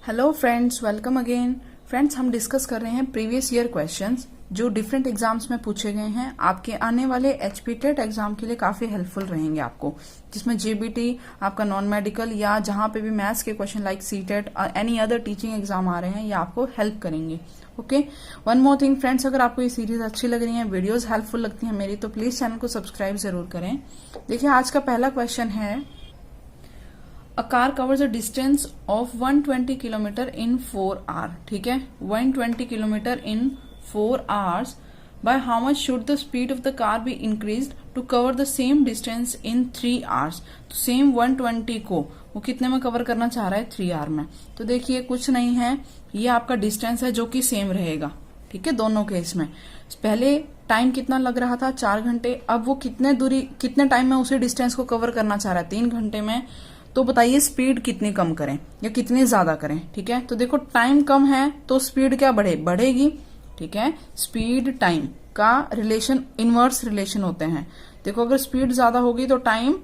Hello friends, welcome again. Friends, हम discuss कर रहे हैं प्रीवियस ईयर क्वेश्चंस जो डिफरेंट एग्जाम्स में पूछे गए हैं। आपके आने वाले एचपी टेट एग्जाम के लिए काफी हेल्पफुल रहेंगे आपको, जिसमें जेबीटी, आपका नॉन मेडिकल या जहां पे भी मैथ्स के क्वेश्चन लाइक सीटेट और एनी अदर टीचिंग एग्जाम आ रहे हैं, ये आपको हेल्प करेंगे। Okay, one more thing friends, अगर आपको ये सीरीज अच्छी लग रही है, वीडियोज हेल्पफुल लगती है मेरी, तो प्लीज चैनल को सब्सक्राइब जरूर करें। देखिए, आज का पहला क्वेश्चन है, A car covers a distance of 120 kilometre in 4 hours। ठीक है, 120 kilometre in 4 hours। By how much should the speed of the car be increased to cover the same distance in 3 hours? तो same 120 को वो कितने में cover करना चाह रहा है? 3 आवर में। तो देखिए, कुछ नहीं है, ये आपका डिस्टेंस है जो कि सेम रहेगा। ठीक है, दोनों केस में। पहले टाइम कितना लग रहा था? 4 घंटे। अब वो कितने टाइम में उसी डिस्टेंस को कवर करना चाह रहा है? 3 घंटे में। तो बताइए स्पीड कितनी कम करें या कितनी ज्यादा करें? ठीक है, तो देखो टाइम कम है तो स्पीड क्या बढ़ेगी। ठीक है, स्पीड टाइम का रिलेशन इनवर्स रिलेशन होते हैं। देखो, अगर स्पीड ज्यादा होगी तो टाइम,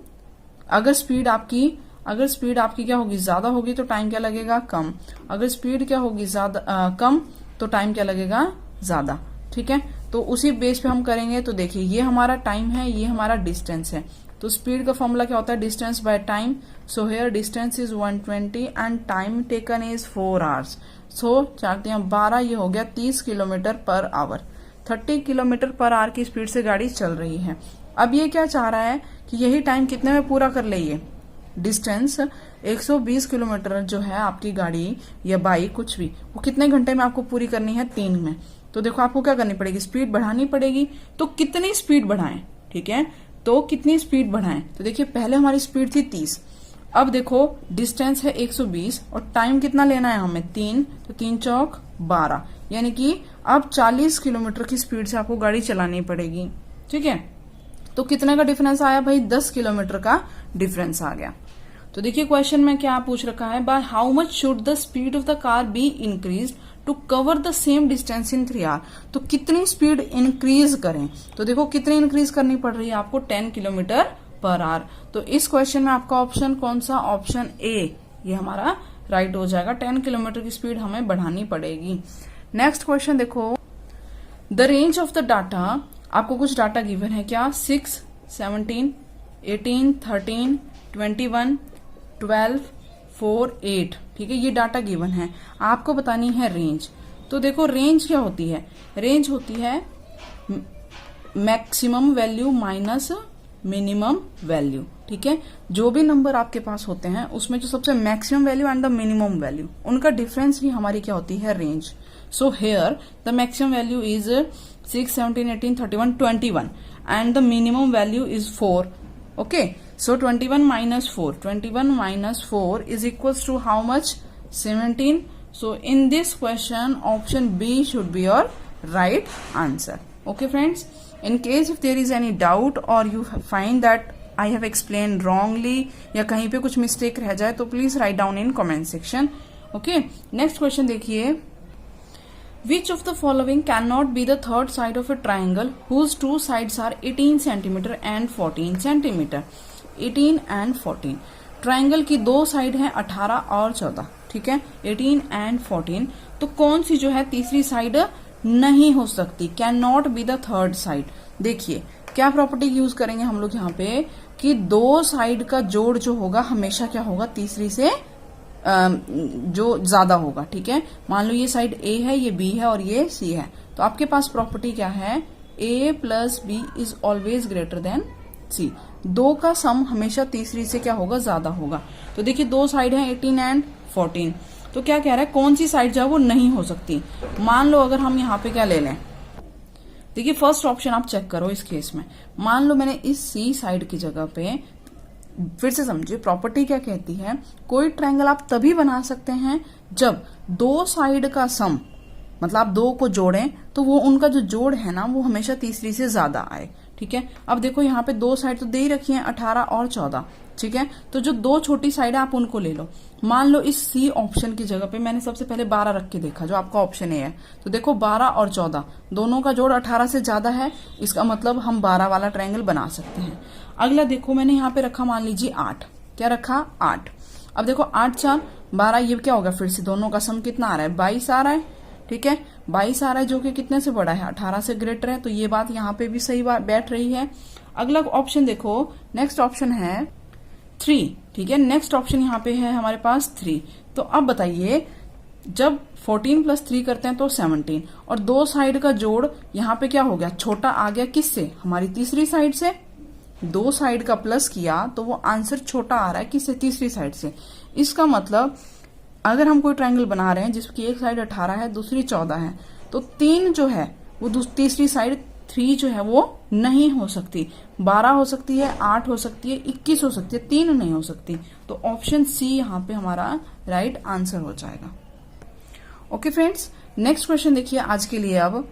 अगर स्पीड आपकी क्या होगी? ज्यादा होगी तो टाइम क्या लगेगा? कम। अगर स्पीड क्या होगी? ज्यादा कम तो टाइम क्या लगेगा? ज्यादा। ठीक है, तो उसी बेस पे हम करेंगे। तो देखिए, ये हमारा टाइम है, ये हमारा डिस्टेंस है। तो स्पीड का फॉर्मूला क्या होता है? Distance by time. So here distance is 120 and time taken is 4 hours. So 4×12, ये हो गया 30 kilometre per hour. 30 kilometre per hour की स्पीड से गाड़ी चल रही है। अब ये क्या चाह रहा है कि यही टाइम कितने में पूरा कर ले? ये डिस्टेंस 120 किलोमीटर जो है आपकी गाड़ी या बाइक कुछ भी, वो कितने घंटे में आपको पूरी करनी है? 3 में। तो देखो, आपको क्या करनी पड़ेगी? स्पीड बढ़ानी पड़ेगी। तो कितनी स्पीड बढ़ाएं? ठीक है, तो कितनी स्पीड बढ़ाएं? तो देखिए, पहले हमारी स्पीड थी 30। अब देखो, डिस्टेंस है 120 और टाइम कितना लेना है हमें? 3। तो 3×4=12, यानी कि अब 40 किलोमीटर की स्पीड से आपको गाड़ी चलानी पड़ेगी। ठीक है, तो कितने का डिफरेंस आया भाई? 10 किलोमीटर का डिफरेंस आ गया। तो देखिए, क्वेश्चन में क्या पूछ रखा है? By how much should the speed of the car be increase to cover the same distance in 3 hour. तो कितनी स्पीड इंक्रीज करें? तो देखो, कितनी इंक्रीज करनी पड़ रही है आपको? 10 किलोमीटर पर आवर। तो इस क्वेश्चन में आपका ऑप्शन कौन सा? ऑप्शन ए, ये हमारा राइट हो जाएगा। 10 किलोमीटर की स्पीड हमें बढ़ानी पड़ेगी। नेक्स्ट क्वेश्चन देखो, the range of the data. आपको कुछ डाटा गिवन है क्या? 6, 17, 18, 13, 21, 12, 4, 8। ठीक है, ये डाटा गिवन है, आपको बतानी है रेंज। तो देखो, रेंज क्या होती है? रेंज होती है maximum value minus minimum value. ठीक है, जो भी नंबर आपके पास होते हैं उसमें जो सबसे maximum value and the minimum value, उनका डिफरेंस ही हमारी क्या होती है? Range. So here the maximum value is 6, 17, 18, 31, 21 and the minimum value is 4। Okay, so 21 minus 4. 21 minus 4 is equals to how much? 17. So in this question, option B should be your right answer. Okay friends, in case if there is any doubt or you find that I have explained wrongly या कहीं पे कुछ mistake रह जाए, तो please write down in comment section. Okay, next question देखिए, which of the following cannot be the third side of a triangle whose two sides are 18 centimeter and 14 centimeter? 18 and 14 triangle की दो side हैं 18 और 14। ठीक है, 18 and 14। तो कौन सी जो है तीसरी साइड नहीं हो सकती? Can not be the third side. देखिए, क्या प्रॉपर्टी यूज करेंगे हम लोग यहाँ पे कि दो साइड का जोड़ जो होगा हमेशा क्या होगा? तीसरी से जो ज्यादा होगा। ठीक है, मान लो ये साइड ए है, ये बी है और ये सी है, तो आपके पास प्रॉपर्टी क्या है? A plus B is always greater than C. दो का सम हमेशा तीसरी से क्या होगा? ज्यादा होगा। तो देखिए, दो साइड है 18 एंड 14। तो क्या कह रहा है? कौन सी साइड जो है वो नहीं हो सकती? मान लो अगर हम यहाँ पे क्या ले लें, देखिए फर्स्ट ऑप्शन आप चेक करो इस केस में। मान लो मैंने इस सी साइड की जगह पे, फिर से समझिए प्रॉपर्टी क्या कहती है, कोई ट्रायंगल आप तभी बना सकते हैं जब दो साइड का सम, मतलब आप दो को जोड़ें तो वो उनका जो जोड़ है ना वो हमेशा तीसरी से ज्यादा आए। ठीक है, अब देखो यहाँ पे दो साइड तो दे ही रखी है 18 और 14। ठीक है, तो जो दो छोटी साइड है आप उनको ले लो। मान लो इस सी ऑप्शन की जगह पे मैंने सबसे पहले 12 रख के देखा, जो आपका ऑप्शन ए है। तो देखो 12 और 14 दोनों का जोड़ 18 से ज्यादा है, इसका मतलब हम 12 वाला ट्रायंगल बना सकते हैं। अगला देखो, मैंने यहाँ पे रखा मान लीजिए 8। क्या रखा? 8। अब देखो 8 4 12, ये क्या होगा फिर से दोनों का सम कितना आ रहा है 22 आ रहा है। ठीक है, 22 आ रहा है जो कि कितने से बड़ा है 18 से ग्रेटर है, तो ये बात यहाँ पे भी सही बात बैठ रही है। अगला ऑप्शन देखो, नेक्स्ट ऑप्शन है 3। ठीक है, नेक्स्ट ऑप्शन यहाँ पे है हमारे पास 3। तो अब बताइए जब 14 प्लस 3 करते हैं तो 17, और दो साइड का जोड़ यहाँ पे क्या हो गया, छोटा आ गया किससे, हमारी तीसरी साइड से। दो साइड का प्लस किया तो वो आंसर छोटा आ रहा है किससे, तीसरी साइड से। इसका मतलब अगर हम कोई ट्रायंगल बना रहे हैं जिसकी एक साइड 18 है दूसरी 14 है, तो 3 जो है वो तीसरी साइड 3 जो है वो नहीं हो सकती। 12 हो सकती है, 8 हो सकती है, 21 हो सकती है, 3 नहीं हो सकती। तो ऑप्शन सी यहाँ पे हमारा राइट आंसर हो जाएगा। ओके फ्रेंड्स, नेक्स्ट क्वेश्चन देखिए आज के लिए। अब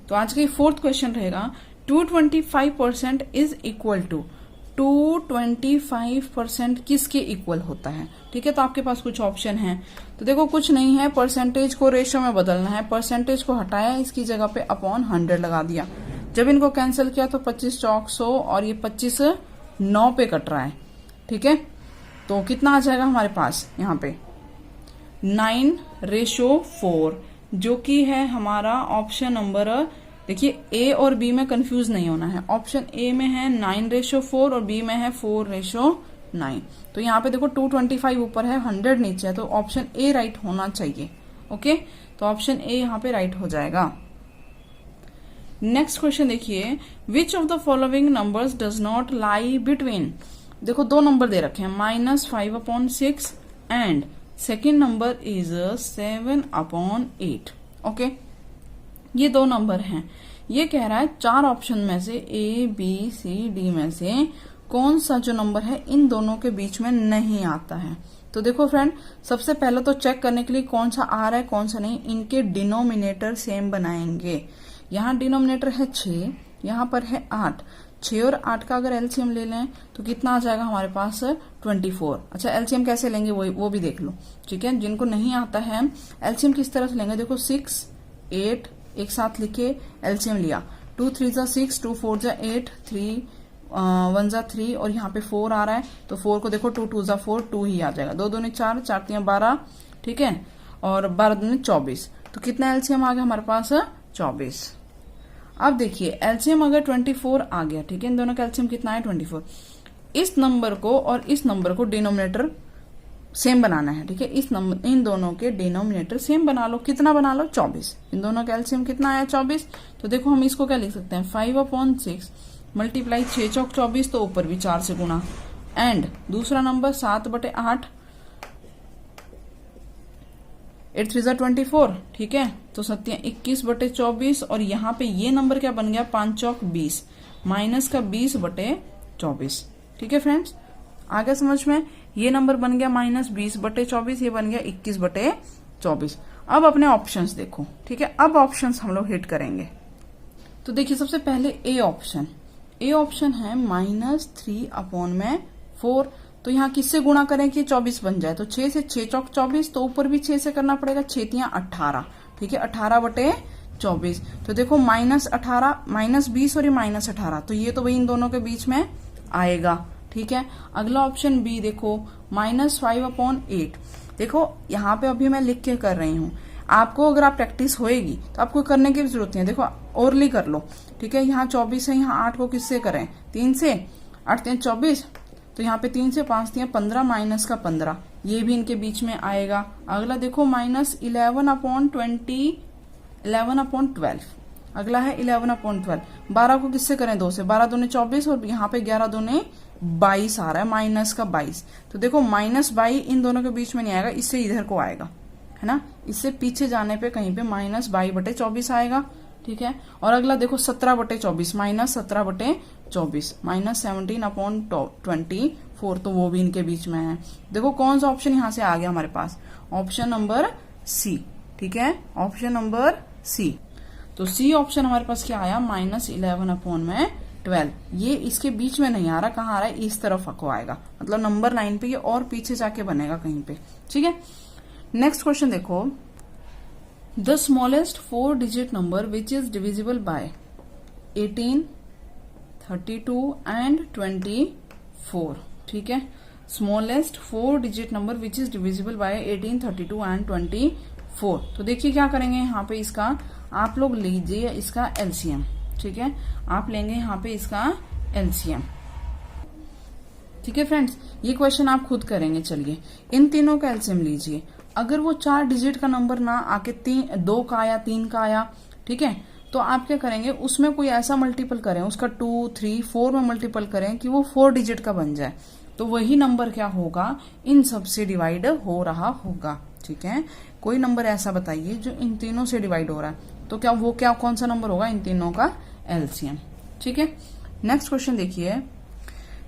तो आज का 4th क्वेश्चन रहेगा 225% इज इक्वल टू 225% किसके इक्वल होता है। ठीक है, तो आपके पास कुछ ऑप्शन है। तो देखो कुछ नहीं है, परसेंटेज को रेशियो में बदलना है। परसेंटेज को हटाया, इसकी जगह पे अपॉन 100 लगा दिया। जब इनको कैंसिल किया तो 25 चौक 100 और ये 25 9 पे कट रहा है। ठीक है, तो कितना आ जाएगा हमारे पास यहाँ पे 9:4, जो कि है हमारा ऑप्शन नंबर। देखिए ए और बी में कंफ्यूज नहीं होना है। ऑप्शन ए में है 9:4 और बी में है 4:9। तो यहाँ पे देखो 225 ऊपर है, 100 नीचे है, तो ऑप्शन ए राइट होना चाहिए। ओके, तो ऑप्शन ए यहाँ पे राइट हो जाएगा। नेक्स्ट क्वेश्चन देखिए, which of the following numbers does not lie between. देखो दो नंबर दे रखे हैं, -5/6 and second number is 7/8। Okay, ये दो नंबर हैं। ये कह रहा है 4 ऑप्शन में से ए बी सी डी में से कौन सा जो नंबर है इन दोनों के बीच में नहीं आता है। तो देखो फ्रेंड, सबसे पहले तो चेक करने के लिए कौन सा आ रहा है कौन सा नहीं, इनके डिनोमिनेटर सेम बनाएंगे। यहाँ डिनोमिनेटर है 6, यहाँ पर है 8। 6 और 8 का अगर एलसीएम ले लें तो कितना आ जाएगा हमारे पास 24। अच्छा, एलसीएम कैसे लेंगे वो भी देख लो। ठीक है, जिनको नहीं आता है एलसीएम किस तरह से लेंगे, देखो 6 8 एक साथ लिखे, एलसीएम लिया। 2 3 जा 6, 2 4 जा 8, 3 1 जा 3 और यहाँ पे 4 आ रहा है, तो 4 को देखो 2 2 जा 4, 2 ही आ जाएगा। 2 दूनी 4, 4 3 12। ठीक है, और 12 दूनी 24। तो कितना एलसीएम आ गया हमारे पास 24। अब देखिए एलसीएम अगर 24 आ गया, ठीक है, इन दोनों का एलसीएम कितना है 24। इस नंबर को और इस नंबर को डिनोमिनेटर सेम बनाना है। ठीक है, इन दोनों के डिनोमिनेटर सेम बना लो। कितना बना लो 24। इन दोनों का एलसीएम कितना आया 24। तो देखो हम इसको क्या लिख सकते हैं 5/6 मल्टीप्लाई 6 चौक 24, तो ऊपर भी 4 से गुना, एंड दूसरा नंबर 7/8, 8 3 24। ठीक है, तो 7 21/24, और यहाँ पे ये नंबर क्या बन गया 5 चौक 20 माइनस का 20/24। ठीक है फ्रेंड्स, आगे समझ में, ये नंबर बन गया -20/24, ये बन गया 21/24। अब अपने ऑप्शंस देखो। ठीक है, अब ऑप्शंस हम लोग हिट करेंगे। तो देखिए सबसे पहले ए ऑप्शन है -3/4। तो यहाँ किससे गुणा करें कि 24 बन जाए, तो 6 से 6 चौक 24, तो ऊपर भी 6 से करना पड़ेगा, 6 18। ठीक है, 18/24। तो देखो -18 -20 और ये -18, तो ये तो भाई इन दोनों के बीच में आएगा। ठीक है, अगला ऑप्शन बी देखो -5/8। देखो यहाँ पे अभी मैं लिख के कर रही हूँ, आपको अगर आप प्रैक्टिस होएगी तो आपको करने की जरूरत नहीं है। देखो ओरली कर लो। ठीक है, यहाँ 24 है, यहाँ 8 को किससे करें 3 से, 8 3 24, तो यहाँ पे 3 से 5 3 15 माइनस का 15, ये भी इनके बीच में आएगा। अगला देखो -11/20, 11/12। अगला है 11/12। 12 को किससे करें 2 से, 12 दूने 24 और यहाँ पे 11 दूने 22 आ रहा है, माइनस का 22। तो देखो -22 इन दोनों के बीच में नहीं आएगा, इससे इधर को आएगा, है ना, इससे पीछे जाने पे कहीं पे -22/24 आएगा। ठीक है, और अगला देखो 17/24, -17/24, -17/24, तो वो भी इनके बीच में है। देखो कौन सा ऑप्शन यहाँ से आ गया हमारे पास, ऑप्शन नंबर सी। ठीक है, ऑप्शन नंबर सी। तो सी ऑप्शन हमारे पास क्या आया -11/12। ये इसके बीच में नहीं आ रहा, कहाँ आ रहा है, इस तरफ को आएगा, मतलब नंबर 9 पे ये और पीछे जाके बनेगा कहीं पे। ठीक है, नेक्स्ट क्वेश्चन देखो, the smallest 4 digit number which is divisible by 18, 32 and 24। ठीक है, smallest 4 digit number which is divisible by 18, 32 and 24। तो देखिए क्या करेंगे यहाँ पे, इसका आप लोग लीजिए इसका एलसीएम। ठीक है, आप लेंगे यहाँ पे इसका एलसीएम। ठीक है फ्रेंड्स, ये क्वेश्चन आप खुद करेंगे। चलिए इन तीनों का एलसीएम लीजिए। अगर वो 4 डिजिट का नंबर ना आके 2 का आया, 3 का आया, ठीक है, तो आप क्या करेंगे, उसमें कोई ऐसा मल्टीपल करें, उसका 2, 3, 4 में मल्टीपल करें कि वो 4 डिजिट का बन जाए। तो वही नंबर क्या होगा, इन सब से डिवाइड हो रहा होगा। ठीक है, कोई नंबर ऐसा बताइए जो इन तीनों से डिवाइड हो रहा है, तो क्या वो कौन सा नंबर होगा, इन तीनों का एलसीएम। ठीक है, नेक्स्ट क्वेश्चन देखिए।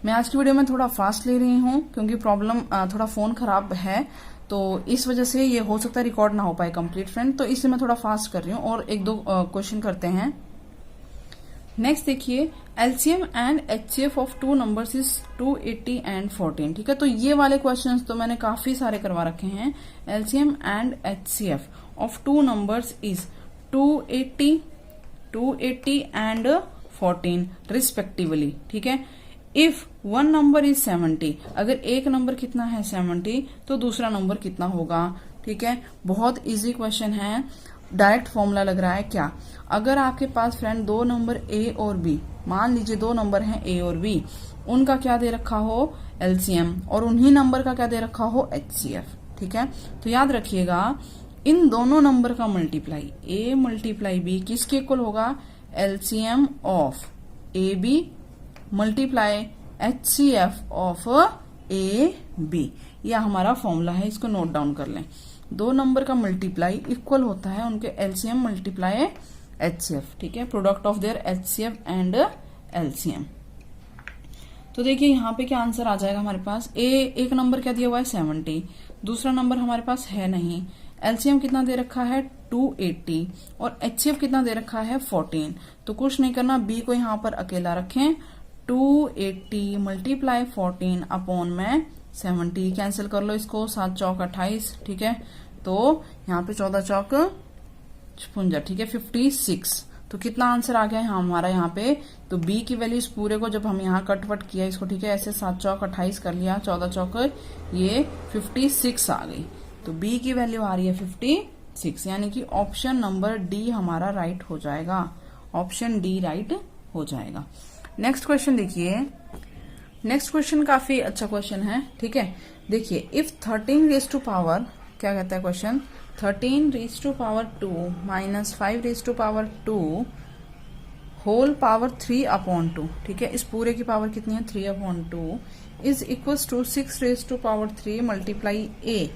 मैं आज की वीडियो में थोड़ा फास्ट ले रही हूँ क्योंकि प्रॉब्लम थोड़ा फोन खराब है, तो इस वजह से ये हो सकता है रिकॉर्ड ना हो पाए कंप्लीट फ्रेंड, तो इसलिए मैं थोड़ा फास्ट कर रही हूँ और 1-2 क्वेश्चन करते हैं। नेक्स्ट देखिए, LCM and HCF of 2 numbers is 280 and 14। ठीक है, तो ये वाले क्वेश्चंस तो मैंने काफी सारे करवा रखे हैं। LCM and HCF of 2 numbers is 280 and 14 respectively. ठीक है, इफ वन नंबर इज 70, अगर एक नंबर कितना है 70, तो दूसरा नंबर कितना होगा। ठीक है, बहुत इजी क्वेश्चन है, डायरेक्ट फॉर्मूला लग रहा है क्या। अगर आपके पास फ्रेंड 2 नंबर ए और बी, मान लीजिए 2 नंबर हैं ए और बी, उनका क्या दे रखा हो एलसीएम, और उन्हीं नंबर का क्या दे रखा हो एचसीएफ। ठीक है, तो याद रखिएगा इन दोनों नंबर का मल्टीप्लाई ए मल्टीप्लाई बी किसके इक्वल होगा, LCM of A B multiply HCF of A B. यह हमारा फॉर्मूला है, इसको नोट डाउन कर लें। 2 नंबर का मल्टीप्लाई इक्वल होता है उनके एलसीएम मल्टीप्लाई एचसीएफ। ठीक है, product of their HCF and LCM. तो देखिए यहाँ पे क्या आंसर आ जाएगा हमारे पास। एक नंबर क्या दिया हुआ है 70, दूसरा नंबर हमारे पास है नहीं, एलसीएम कितना दे रखा है 280 और एचसीएफ कितना दे रखा है 14। तो कुछ नहीं करना, बी को यहाँ पर अकेला रखें, 280 मल्टीप्लाई 14 अपॉन में 70, कैंसिल कर लो इसको, 7 चौक 28। ठीक है, तो यहाँ पे 14 चौक 56। ठीक है, 56। तो कितना आंसर आ गया है हमारा यहाँ पे, तो बी की वैल्यू इस पूरे को जब हम यहाँ कटवट किया इसको, ठीक है, ऐसे 7 चौक 28 कर लिया, 14 चौक ये 56 आ गई। तो बी की वैल्यू आ रही है 56, यानी कि ऑप्शन नंबर डी हमारा राइट हो जाएगा। ऑप्शन डी राइट हो जाएगा। नेक्स्ट क्वेश्चन देखिए, नेक्स्ट क्वेश्चन काफी अच्छा क्वेश्चन है। ठीक है, देखिए इफ 13 रेज टू पावर, क्या कहता है question, 13 raise to power 2 minus 5 raise to power 2 whole power 3 upon 2। ठीक है, इस पूरे की पावर कितनी है 3 upon 2 is equals to 6 raise to power 3 multiply A.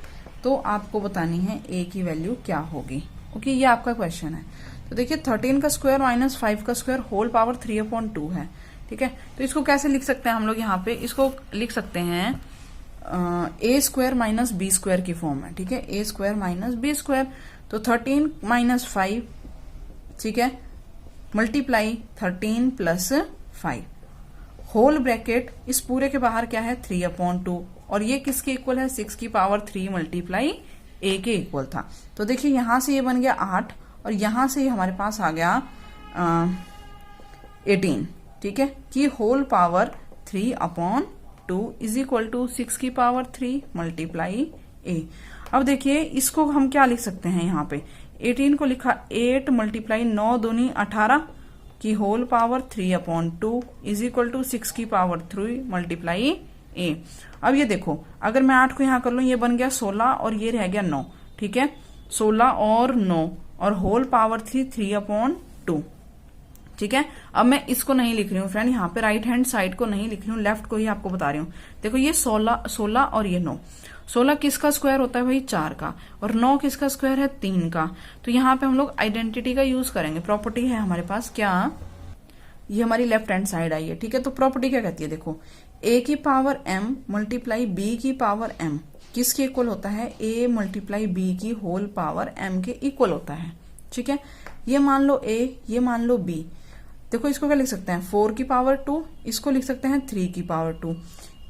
तो आपको बतानी है ए की वैल्यू क्या होगी। ओके, ये आपका क्वेश्चन है। तो देखिए 13 का स्क्वायर माइनस 5 का स्क्वायर होल पावर 3 अपॉन 2 है। ठीक है, तो इसको कैसे लिख सकते हैं हम लोग, यहाँ पे इसको लिख सकते हैं ए स्क्वायर माइनस बी स्क्वायर की फॉर्म में। ठीक है, ए स्क्वायर माइनस बी स्क्वायर, तो 13 माइनस 5, ठीक है, मल्टीप्लाई 13 प्लस 5 होल ब्रैकेट, इस पूरे के बाहर क्या है 3 अपॉन 2, और ये किसके इक्वल है 6 की पावर 3 मल्टीप्लाई ए के इक्वल था। तो देखिए यहां से ये बन गया 8 और यहां से हमारे पास आ गया 18। ठीक है, कि whole power 3 upon 2 is equal to 6 की पावर 3 मल्टीप्लाई ए। अब देखिए इसको हम क्या लिख सकते हैं, यहाँ पे 18 को लिखा 8 मल्टीप्लाई 9 दूनी 18 की whole power 3 upon 2 is equal to 6 की पावर 3 मल्टीप्लाई ए। अब ये देखो, अगर मैं 8 को यहाँ कर लूं, ये बन गया 16 और ये रह गया 9। ठीक है, 16 और 9 और होल पावर 3 अपॉन 2। ठीक है, अब मैं इसको नहीं लिख रही हूँ फ्रेंड, यहाँ पे राइट हैंड साइड को नहीं लिख रही हूँ, लेफ्ट को ही आपको बता रही हूँ। देखो ये 16 और ये 9, 16 किसका स्क्वायर होता है भाई 4 का, और 9 किसका स्क्वायर है 3 का। तो यहाँ पे हम लोग आइडेंटिटी का यूज करेंगे। प्रॉपर्टी है हमारे पास क्या, ये हमारी लेफ्ट हैंड साइड आई है। ठीक है, तो प्रॉपर्टी क्या कहती है, देखो a की पावर m मल्टीप्लाई b की पावर m किसके इक्वल होता है, a मल्टीप्लाई b की होल पावर m के इक्वल होता है। ठीक है, ये मान लो a, ये मान लो b। देखो इसको क्या लिख सकते हैं 4 की पावर 2, इसको लिख सकते हैं 3 की पावर 2,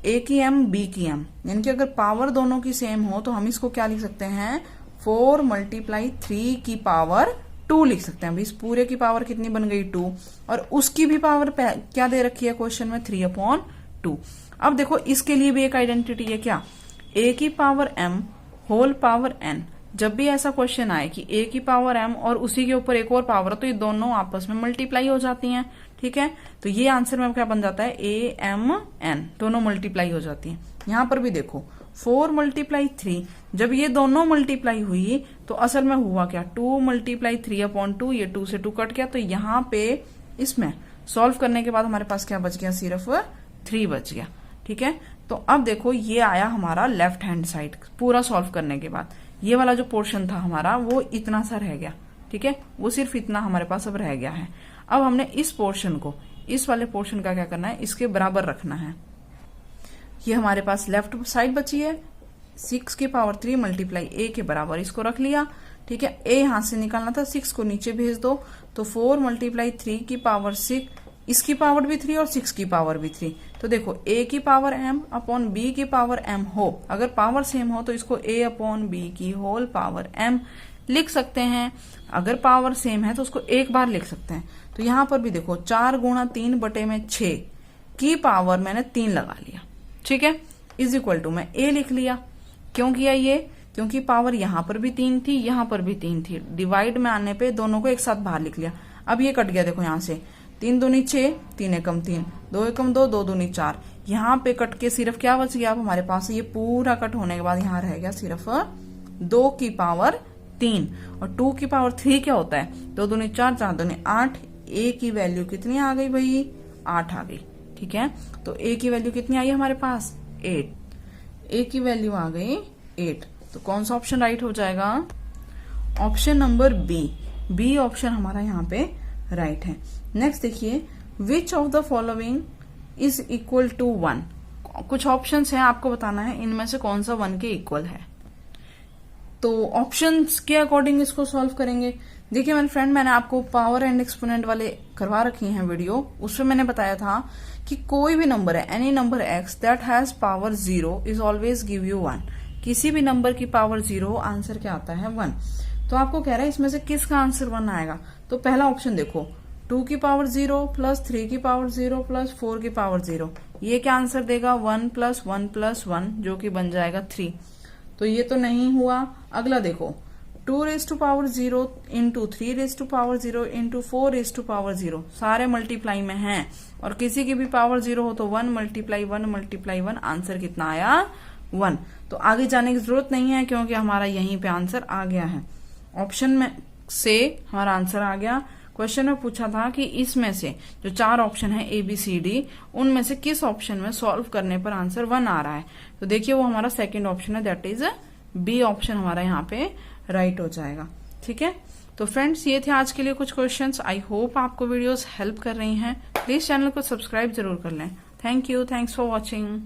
a की m b की m, यानी कि अगर पावर दोनों की सेम हो तो हम इसको क्या लिख सकते हैं 4 मल्टीप्लाई 3 की पावर 2 लिख सकते हैं। इस पूरे की पावर कितनी बन गई 2, और उसकी भी पावर क्या दे रखी है क्वेश्चन में 3 अपॉन 2। अब देखो इसके लिए भी एक आइडेंटिटी है क्या, a की power m whole power n। जब भी ऐसा क्वेश्चन आए कि a की पावर m और उसी के ऊपर एक और पावर है तो ये दोनों आपस में मल्टीप्लाई हो जाती हैं, ठीक है। तो ये आंसर में क्या बन जाता है, a m n, दोनों मल्टीप्लाई हो जाती हैं। यहां पर भी देखो 4 मल्टीप्लाई 3, जब ये दोनों मल्टीप्लाई हुई तो असल में हुआ क्या, 2 मल्टीप्लाई 3/2, ये 2 से 2 कट गया, तो यहाँ पे इसमें सॉल्व करने के बाद हमारे पास क्या बच गया, सिर्फ 3 बच गया, ठीक है। तो अब देखो ये आया हमारा लेफ्ट हैंड साइड पूरा सॉल्व करने के बाद, ये वाला जो पोर्शन था हमारा वो इतना सा रह गया, ठीक है, वो सिर्फ इतना हमारे पास अब रह गया है। अब हमने इस पोर्शन को इस वाले पोर्शन का क्या करना है, इसके बराबर रखना है। ये हमारे पास लेफ्ट साइड बची है, 6 की पावर 3 मल्टीप्लाई a के बराबर इसको रख लिया, ठीक है। a यहां से निकालना था, 6 को नीचे भेज दो, तो 4 मल्टीप्लाई 3 की पावर 6, इसकी पावर भी 3 और 6 की पावर भी 3। तो देखो a की पावर m अपॉन b की पावर m हो, अगर पावर सेम हो तो इसको a अपॉन b की होल पावर m लिख सकते हैं। अगर पावर सेम है तो उसको एक बार लिख सकते हैं। तो यहां पर भी देखो 4 गुणा 3 बटे में 6 की पावर मैंने 3 लगा लिया, ठीक है, इज इक्वल टू मैं a लिख लिया। क्यों किया ये, क्योंकि पावर यहां पर भी 3 थी, यहां पर भी 3 थी, डिवाइड में आने पे दोनों को एक साथ बाहर लिख लिया। अब ये कट गया, देखो यहां से 3 दूनी 6, 3 एकम 3, 2 एकम 2, 2 दूनी 4, यहाँ पे कट के सिर्फ क्या बच गया, अब हमारे पास ये पूरा कट होने के बाद यहाँ रह गया सिर्फ 2 की पावर 3, और 2 की पावर 3 क्या होता है, 2 दूनी 4, 4 दूनी 8, a की वैल्यू कितनी आ गई भाई, 8 आ गई, ठीक है। तो a की वैल्यू कितनी आई हमारे पास, 8, a की वैल्यू आ गई 8। तो कौन सा ऑप्शन राइट हो जाएगा, ऑप्शन नंबर बी ऑप्शन हमारा यहाँ पे राइट है। नेक्स्ट देखिए, which of the following is equal to 1। कुछ ऑप्शंस हैं, आपको बताना है इनमें से कौन सा 1 के इक्वल है। तो ऑप्शंस के अकॉर्डिंग इसको सॉल्व करेंगे। देखिए मेरे फ्रेंड, मैंने आपको पावर एंड एक्सपोनेंट वाले करवा रखी हैं वीडियो, उसमें मैंने बताया था कि कोई भी नंबर है, any number x that has power 0 is always give you 1। किसी भी नंबर की पावर 0 आंसर क्या आता है, 1। तो आपको कह रहा है इसमें से किसका आंसर 1 आएगा। तो पहला ऑप्शन देखो, 2 की पावर 0 प्लस 3 की पावर 0 प्लस 4 की पावर 0, ये क्या आंसर देगा, 1 प्लस 1 प्लस 1, जो कि बन जाएगा 3। तो ये तो नहीं हुआ। अगला देखो, 2 raise to power 0 into 3 raise to power 0 into 4 raise to power 0, सारे मल्टीप्लाई में हैं और किसी की भी पावर 0 हो तो 1 मल्टीप्लाई 1 मल्टीप्लाई 1, आंसर कितना आया, 1। तो आगे जाने की जरूरत नहीं है क्योंकि हमारा यहीं पे आंसर आ गया है। ऑप्शन में से हमारा आंसर आ गया। क्वेश्चन में पूछा था कि इसमें से जो 4 ऑप्शन है A B C D, उनमें से किस ऑप्शन में सॉल्व करने पर आंसर 1 आ रहा है। तो देखिए वो हमारा सेकंड ऑप्शन है, दैट इज बी ऑप्शन हमारा यहाँ पे राइट हो जाएगा, ठीक है। तो फ्रेंड्स, ये थे आज के लिए कुछ क्वेश्चंस। आई होप आपको वीडियोस हेल्प कर रही हैं। प्लीज चैनल को सब्सक्राइब जरूर कर लें। Thank you, thanks for watching.